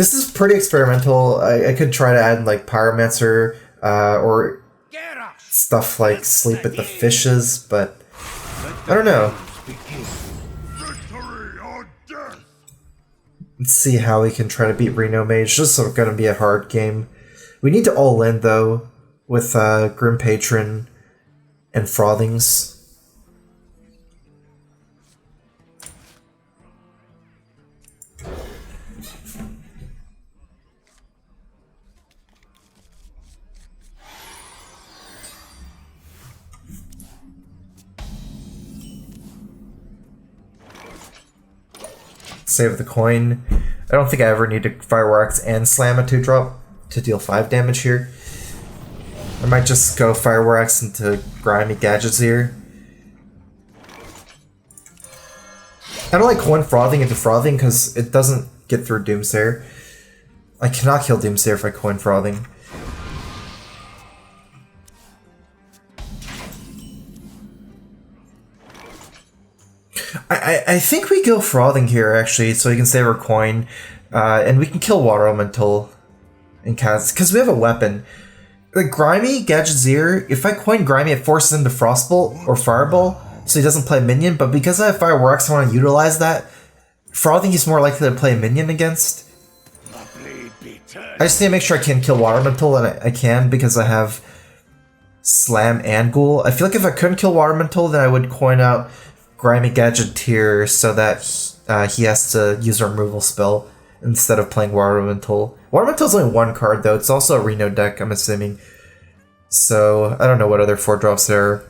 This is pretty experimental. I could try to add like Pyromancer or stuff like Sleep at the Fishes, but I don't know. Let's see how we can try to beat Reno Mage. This is going to be a hard game. We need to all in though with Grim Patron and Frothings. Save the coin. I don't think I ever need to Fireworks and slam a 2-drop to deal 5 damage here. I might just go Fireworks into Grimy Gadgets here. I don't like coin Frothing into Frothing because it doesn't get through Doomsayer. I cannot kill Doomsayer if I coin Frothing. I think we go Frothing here, actually, so we can save our coin, and we can kill Water Elemental and cast, because we have a weapon. The Grimy Gadgetzir, if I coin Grimy, it forces him to Frostbolt or Fireball, so he doesn't play minion, but because I have Fireworks, I want to utilize that. Frothing he's more likely to play minion against. I just need to make sure I can kill Water Elemental, and I can, because I have Slam and Ghoul. I feel like if I couldn't kill Water Elemental, then I would coin out Grimy Gadgeteer so that he has to use a removal spell instead of playing Water Elemental. Water Elemental is only 1 card though, it's also a Reno deck, I'm assuming. So, I don't know what other 4-drops there are.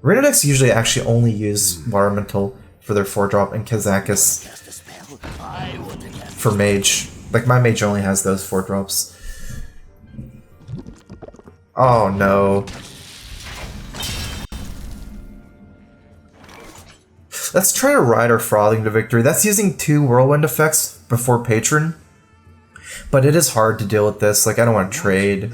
Reno decks usually actually only use Water Elemental for their 4-drop and Kazakis for Mage. Like, my Mage only has those 4-drops. Oh no. Let's try to ride our Frothing to victory. That's using 2 Whirlwind effects before Patron. But it is hard to deal with this. Like, I don't want to trade.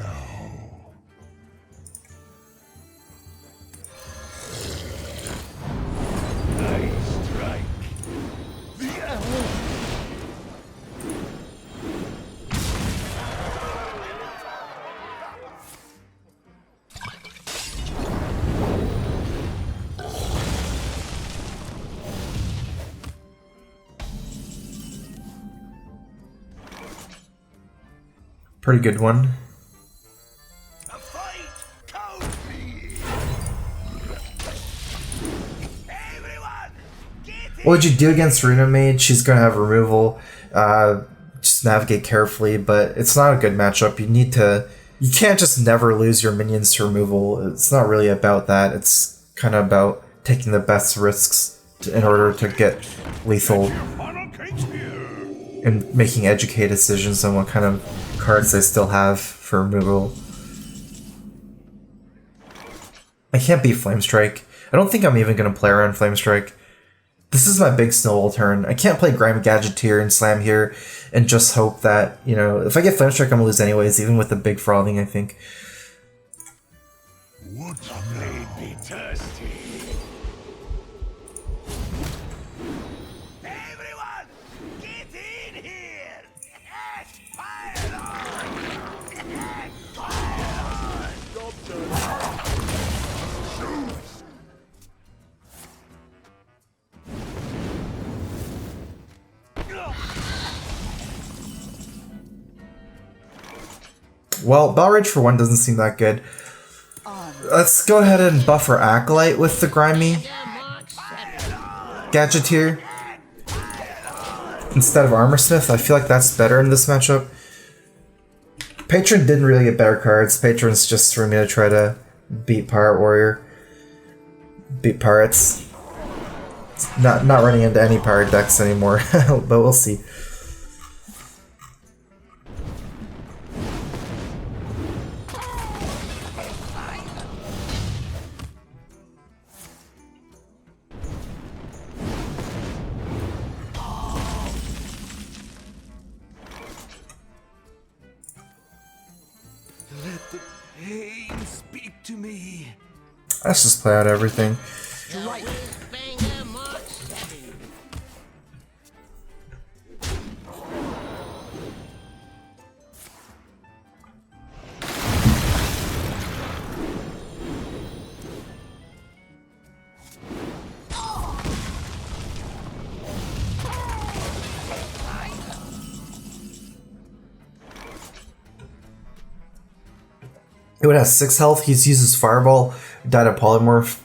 Pretty good one. What would you do against Reno Mage? She's gonna have removal. Just navigate carefully, but it's not a good matchup. You can't just never lose your minions to removal. It's not really about that. It's kind of about taking the best risks in order to get lethal and making educated decisions on what kind of cards they still have for removal. I can't beat Flamestrike. I don't think I'm even going to play around Flamestrike. This is my big snowball turn. I can't play Grimy Gadgeteer and Slam here and just hope that, you know, if I get Flamestrike, I'm going to lose anyways, even with the big Frothing, I think. Be thirsty. Everyone, get in here! Fire on! Fire on! Well, Balrage for 1 doesn't seem that good. Let's go ahead and buffer Acolyte with the Grimy Gadgeteer instead of Armorsmith. I feel like that's better in this matchup. Patron didn't really get better cards. Patron's just for me to try to beat Pirate Warrior. Beat Pirates. Not running into any pirate decks anymore, but we'll see. Let's just play out everything. It would have 6 health. He's used his fireball, died a polymorph.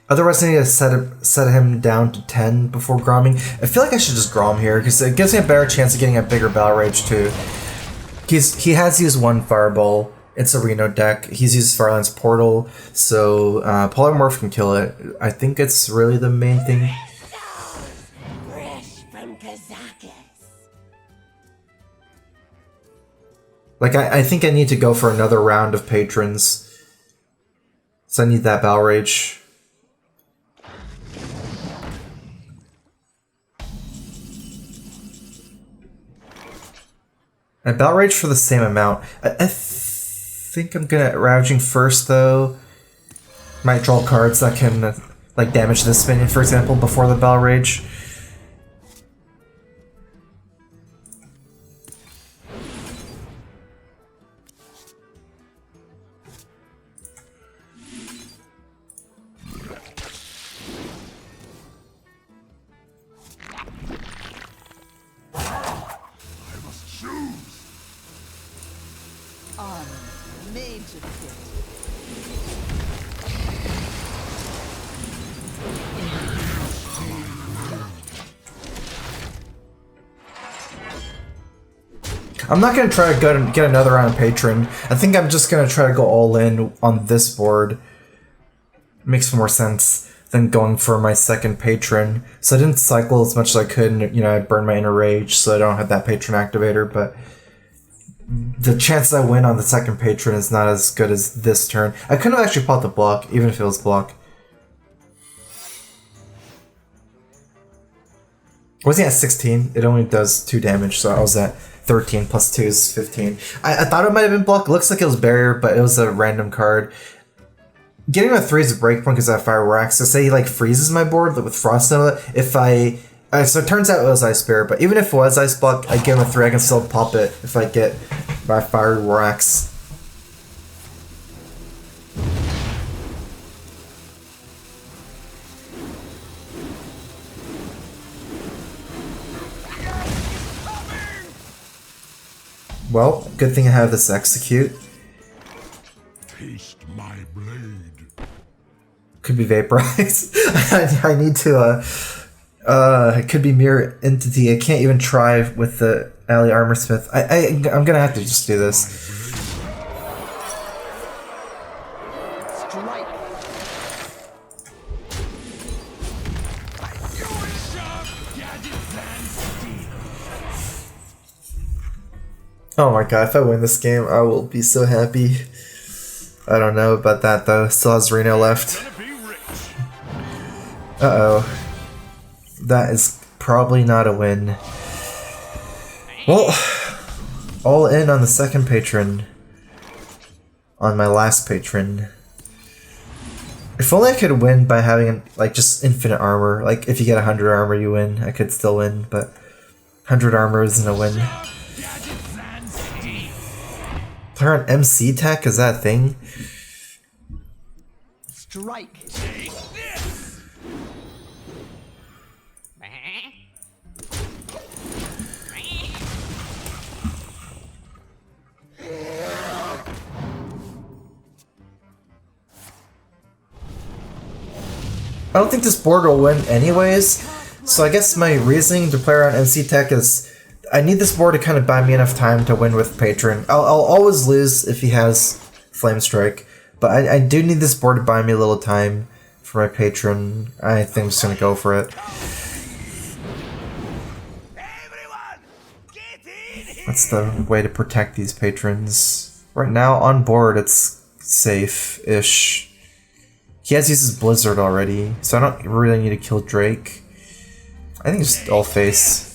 Otherwise, I need to set him down to 10 before gromming. I feel like I should just grom here because it gives me a better chance of getting a bigger battle rage too. He has used 1 fireball. It's a Reno deck. He's used Fireland's Portal, so polymorph can kill it. I think it's really the main thing. Like, I think I need to go for another round of patrons. So I need that Battle Rage. I Battle Rage for the same amount. I think I'm gonna Ravaging first, though. Might draw cards that can, like, damage this minion, for example, before the Battle Rage. I'm not going to try to get another round of Patron. I think I'm just going to try to go all in on this board. Makes more sense than going for my second Patron. So I didn't cycle as much as I could, and, you know, I burned my Inner Rage, so I don't have that Patron activator, but the chance I win on the second Patron is not as good as this turn. I couldn't have actually popped the block, even if it was block. Wasn't at 16, it only does 2 damage, so I was at 13 plus 2 is 15. I thought it might have been block. It looks like it was barrier, but it was a random card. Getting a 3 is a breakpoint because I have Fire Wax. So say he like freezes my board with Frost on it. If so it turns out it was Ice Bear, but even if it was Ice Block, I give him a 3, I can still pop it if I get my Fire Wax. Well, good thing I have this execute. Taste my blade. Could be Vaporize. I need to, it could be Mirror Entity. I can't even try with the Alley Armorsmith. I'm gonna have to just do this. Oh my god, if I win this game, I will be so happy. I don't know about that though. Still has Reno left. Uh-oh. That is probably not a win. Well, all in on the second Patron. On my last Patron. If only I could win by having, like, just infinite armor. Like, if you get 100 armor, you win. I could still win, but 100 armor isn't a win. Player on MC tech, is that a thing? Strike. I don't think this board will win anyways, so I guess my reasoning to play around MC Tech is I need this board to kind of buy me enough time to win with Patron. I'll always lose if he has Flame Strike, but I do need this board to buy me a little time for my Patron. I think I'm just going to go for it. That's the way to protect these Patrons. Right now, on board, it's safe-ish. He has used his Blizzard already, so I don't really need to kill Drake. I think just all face.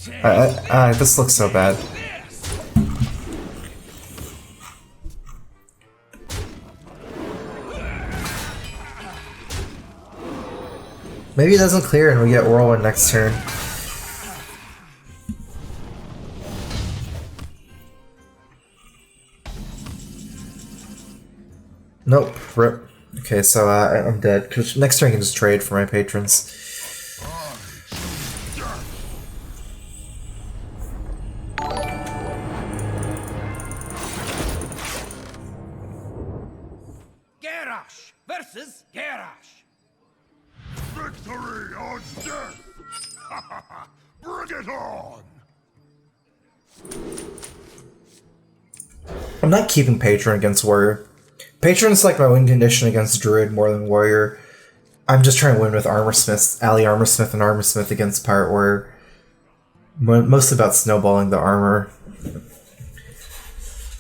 This looks so bad. Maybe it doesn't clear and we get Whirlwind next turn. Nope, rip. Okay, so I'm dead. Cause next turn I can just trade for my patrons. I'm not keeping Patron against Warrior. Patron's like my win condition against Druid more than Warrior. I'm just trying to win with Armorsmith, Ally Armorsmith, and Armorsmith against Pirate Warrior. Mostly about snowballing the armor.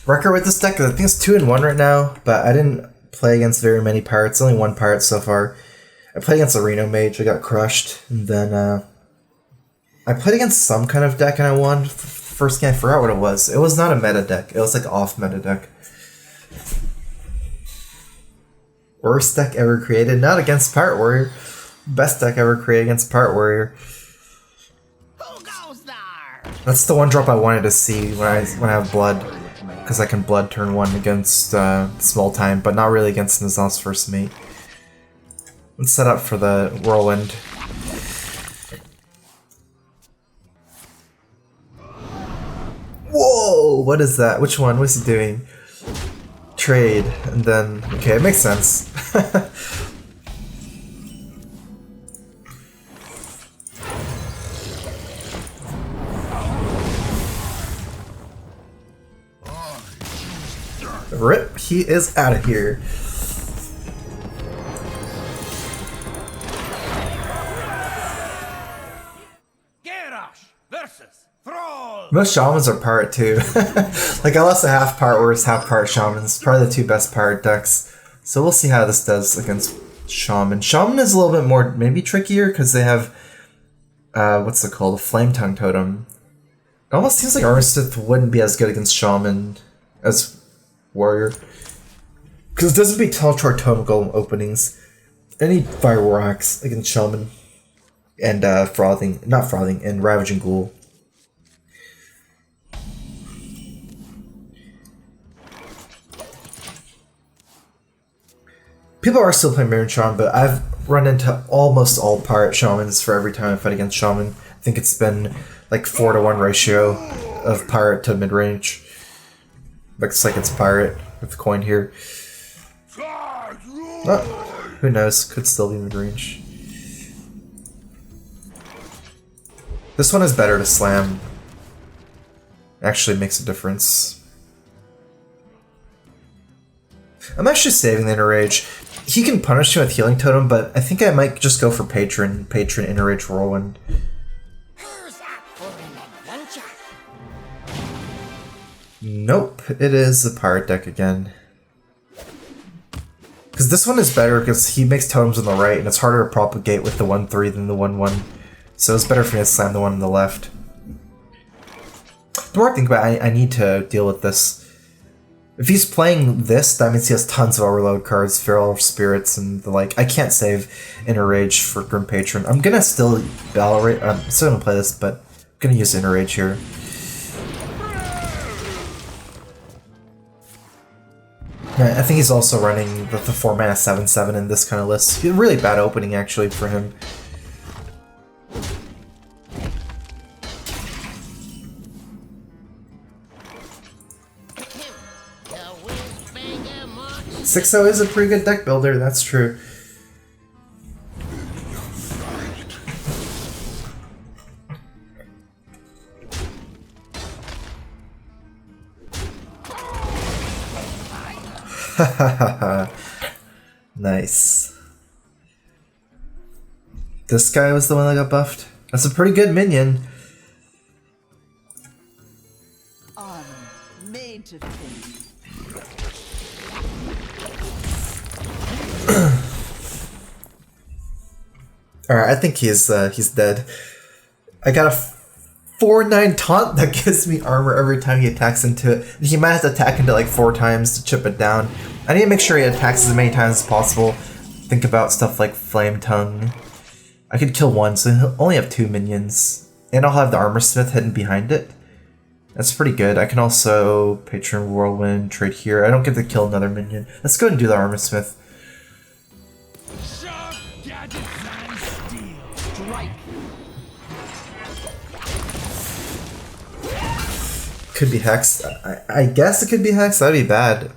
Record with this deck, I think it's 2-1 right now, but I didn't play against very many pirates, only one pirate so far. I played against a Reno Mage, I got crushed, and then I played against some kind of deck and I won. First game, I forgot what it was. It was not a meta deck, it was like off meta deck. Worst deck ever created, not against Pirate Warrior. Best deck ever created against Pirate Warrior. Who goes there? That's the one drop I wanted to see when I have blood. Because I can blood turn 1 against small time, but not really against Nizal's first mate. Let's set up for the Whirlwind. Whoa! What is that? Which one? What's he doing? Trade, and then... Okay, it makes sense. Rip, he is out of here. Most shamans are pirate too. Like I lost a half pirate warriors, half pirate shamans. Probably the two best pirate decks. So we'll see how this does against shaman. Shaman is a little bit more, maybe trickier because they have what's it called? A flame tongue totem. It almost seems like Armistice wouldn't be as good against shaman as warrior. Because it doesn't beat Teletor Totem Golem openings. I need Fire Warhawks against shaman. And and Ravaging Ghoul. People are still playing Mirror Shaman, but I've run into almost all pirate shamans for every time I fight against shaman. I think it's been like 4-to-1 ratio of pirate to mid-range. Looks like it's pirate with the coin here. Oh, who knows? Could still be mid-range. This one is better to slam. Actually makes a difference. I'm actually saving the Inner Rage. He can punish you with Healing Totem, but I think I might just go for Patron. Patron, Inner Rage, Whirlwind. Nope, it is the pirate deck again. Because this one is better because he makes totems on the right and it's harder to propagate with the 1-3 than the 1-1. So it's better for me to slam the one on the left. The more I think about it, I need to deal with this. If he's playing this, that means he has tons of overload cards, Feral Spirits, and the like. I can't save Inner Rage for Grim Patron. I'm gonna still Battle Rage. I'm still gonna play this, but I'm gonna use Inner Rage here. I think he's also running the 4-mana 7/7 in this kind of list. Really bad opening actually for him. Six-0 is a pretty good deck builder, that's true. Nice. This guy was the one that got buffed. That's a pretty good minion. Made to think. Alright, I think he's dead. I got a 4/9 taunt that gives me armor every time he attacks into it. He might have to attack into like 4 times to chip it down. I need to make sure he attacks as many times as possible. Think about stuff like Flame Tongue. I could kill one, so he'll only have 2 minions. And I'll have the Armorsmith hidden behind it. That's pretty good. I can also Patron Whirlwind, trade here. I don't get to kill another minion. Let's go ahead and do the Armorsmith. Could be Hex. I guess it could be Hex. That'd be bad.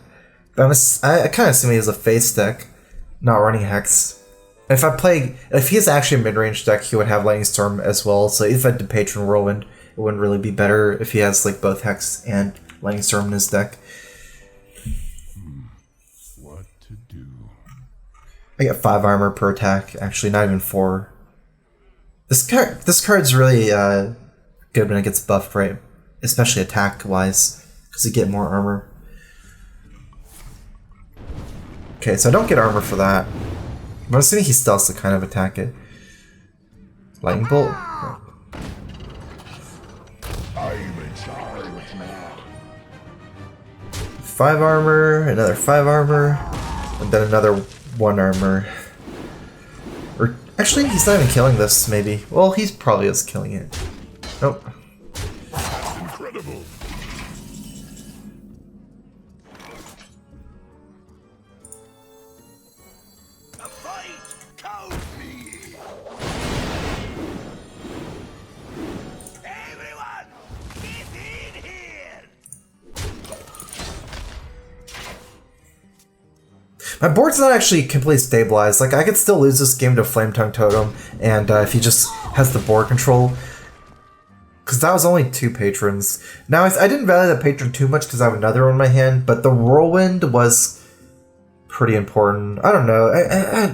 But I kind of assume he has a face deck, not running Hex. If he's actually a mid-range deck, he would have Lightning Storm as well. So if I did Patron Whirlwind, it wouldn't really be better if he has like both Hex and Lightning Storm in his deck. I get 5 armor per attack, actually, not even 4. This card's really good when it gets buffed, right? Especially attack-wise, because you get more armor. Okay, so I don't get armor for that. I'm assuming he still has to kind of attack it. Lightning bolt? Oh. I'm in charge now. 5 armor, another 5 armor, and then another 1 armor. Or actually, he's not even killing this, maybe. Well, he probably is killing it. Nope. Incredible. A fight! Count me! Everyone, get in here! My board's not actually completely stabilized. Like, I could still lose this game to Flame Tongue Totem, and if he just has the board control. Because that was only 2 patrons. Now, I didn't value the patron too much because I have another one in my hand, but the Whirlwind was pretty important. I don't know.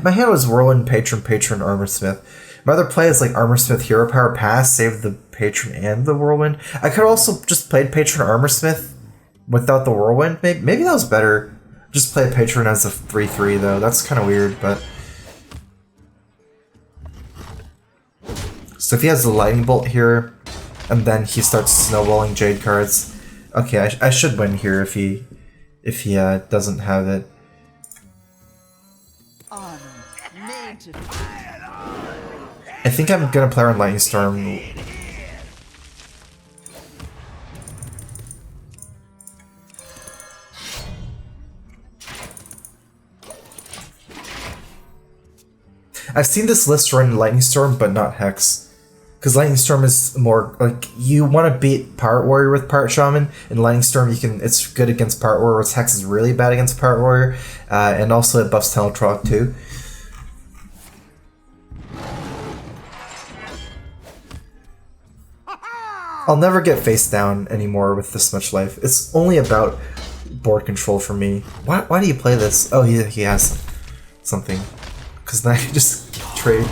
My hand was Whirlwind, Patron, Armorsmith. My other play is like Armorsmith, Hero Power, Pass, save the Patron and the Whirlwind. I could also just played Patron Armorsmith without the Whirlwind. Maybe that was better. Just play Patron as a 3/3 though. That's kind of weird, but... So if he has the Lightning Bolt here, and then he starts snowballing Jade cards. Okay, I should win here if he doesn't have it. I think I'm gonna play on Lightning Storm. I've seen this list run Lightning Storm, but not Hex. Because Lightning Storm is more, like, you want to beat Pirate Warrior with Pirate Shaman, and Lightning Storm, it's good against Pirate Warrior, whereas Hex is really bad against Pirate Warrior, and also it buffs Teletrog too. I'll never get face down anymore with this much life. It's only about board control for me. Why do you play this? Oh, he has something. Because then I can just trade.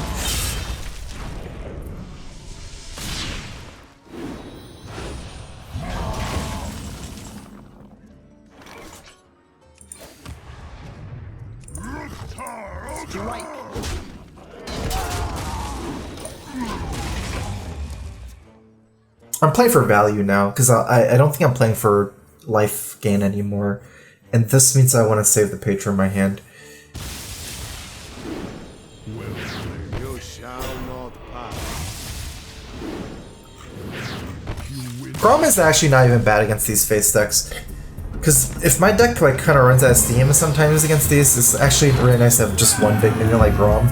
I'm playing for value now, because I don't think I'm playing for life gain anymore. And this means I want to save the Patron in my hand. Grom is actually not even bad against these face decks. Because if my deck like kind of runs out of steam sometimes against these, it's actually really nice to have just one big minion like Grom.